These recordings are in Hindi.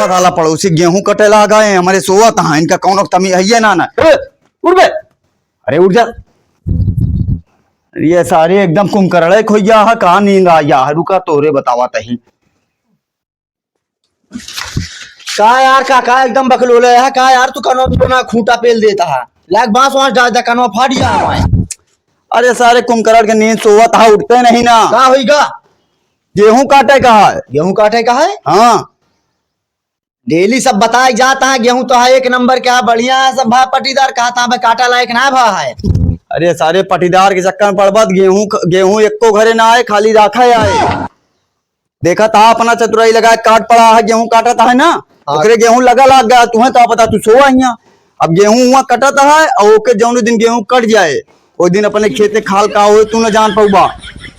देखा साला पड़ोसी गेहूं कटे ला गए हमारे सोवत है, इनका कौन तमी है ना ना। उठ बे, अरे उठ जा। ये सारे एकदम कुमकरड़े खोइया है, कहा नींद आया है, रुका तोरे बतावा तही। का यार काका एकदम बकलोले है का यार, तू कनो तो ना खूंटा पेल देता है, लाग बांस वांस डाल दे कनो फाट जा हमारे। अरे सारे कुमकरड़ के नींद सोवत है, उठते नहीं ना। का होईगा? गेहूं काटे का है। गेहूं काटे का है? हाँ डेली सब बताए जाता है, गेहूं तो है एक नंबर का बढ़िया है सब भाई, पटीदार कहता है काटा लायक ना भा है। अरे सारे पटीदार के चक्कर में पड़बत गेहूं एको घरे ना आए, खाली राखा आए। देखा था अपना चतुराई लगा काट पड़ा है, गेहूं काटता है ना, ओकरे गेहूं लगा लाग गया, तुम्हें तो पता तू सोआ यहाँ। अब गेहूं हुआ कटता है और ओके जौन दिन गेहूं कट जाए वो दिन अपने खेते खाल का हो तू न जान पाऊबा।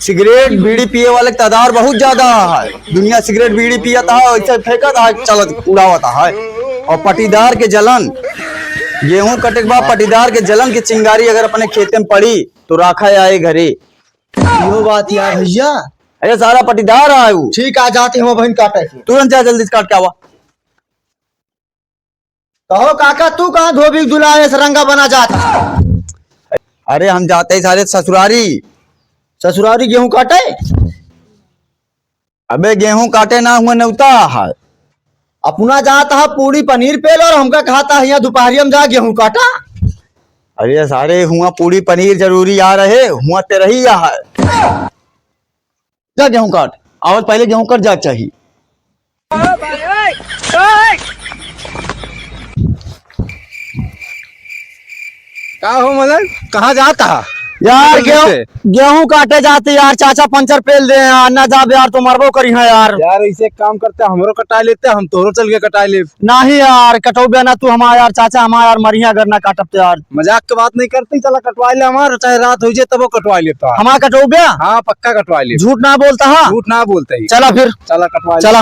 सिगरेट बीड़ी पिए वाले तादाद बहुत ज्यादा है, दुनिया सिगरेट बीड़ी पियता है, ऐसे फेंकता है, चलत उड़ावता है। और पटीदार के जलन, गेहूं कटे के बाद पटीदार के जलन की चिंगारी अगर अपने खेते में पड़ी तो राखा आए घरे। यो बात यार भैया, अरे सारा पटीदार आए। ठीक आ जाते हम बहन काटे से तुरंत जा जल्दी काट के आवा। कहो काका तू कहाँ धोबी दुलारे से रंगा बना जाता? अरे हम जाते ही सारे ससुरारी। ससुरारी गेहूं काटे? अबे गेहूं काटे ना हुआ नौता है, अपना जाता है पूरी पनीर पेल और हमका खाता है यहाँ दोपहरी में जा गेहूं काटा। अरे सारे हुआ पूरी पनीर जरूरी आ रहे, हुआ ते रही है। जा गेहूं काट, आवत पहले गेहूं कट जा चाहिए। का हो मतलब कहाँ जाता है यार गेहूं काटे जाते यार, चाचा पंचर पेल दे यार, ना जा यार तो मरबो करी है यार। यार ऐसे काम करते हमरो कटा लेते, हम तोरो चल के कटा ले। नहीं यार कटोबे ना तू हमारा यार, चाचा हमारा यार मरिया अगर ना काटते यार। मजाक की बात नहीं करती, चला कटवा ले हमारा, चाहे रात हो जाए तब वो कटवा लेता। हमारा कटोबे? हाँ पक्का कटवा ले, झूठ ना बोलता है? झूठ ना बोलते ही। चला फिर चला कटवा ले। चला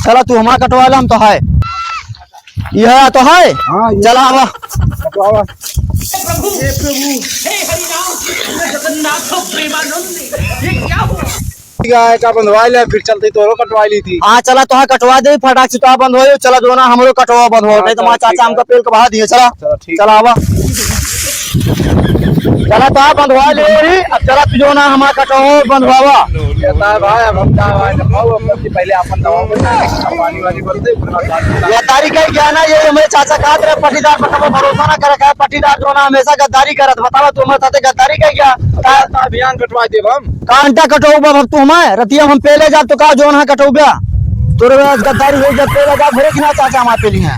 चला तू हमारा कटवा ले, हम तो है यह तो है। हाँ चला हवा कटवा। प्रभु हे हरिनाम जगन्नाथ प्रेमानंद, ये क्या हुआ? गाय का बंधवा ले, फिर चलते तोरो कटवा ली थी। हाँ चला तो कटवा दे, फटाक से तो बंद हो। चला जो ना हमरो कटवा बंद हो, नहीं तो हमारा चाचा हमका पेड़ कहा दिए। चला चला हवा चला तो बंधवा ले। अब चला तू जो ना हमारा कटवा बंधवावा भाई। अब हम पहले अपन पानी वाली बरते ये तारीख है क्या ना, ये हमारे चाचा कहा तेरे पटीदार पर कभी भरोसा ना करे, पटीदार जो ना हमेशा गद्दारी करत। बतावा तू हमारे साथे गद्दारी है क्या? अभियान कटवा दे हम कांटा कटोबा अब तू हमारे रतिया हम पेले जा तो का जोन है कटोबा तोरे गद्दारी हो जब पेले जा भरे कि ना चाचा हमारे पेली है।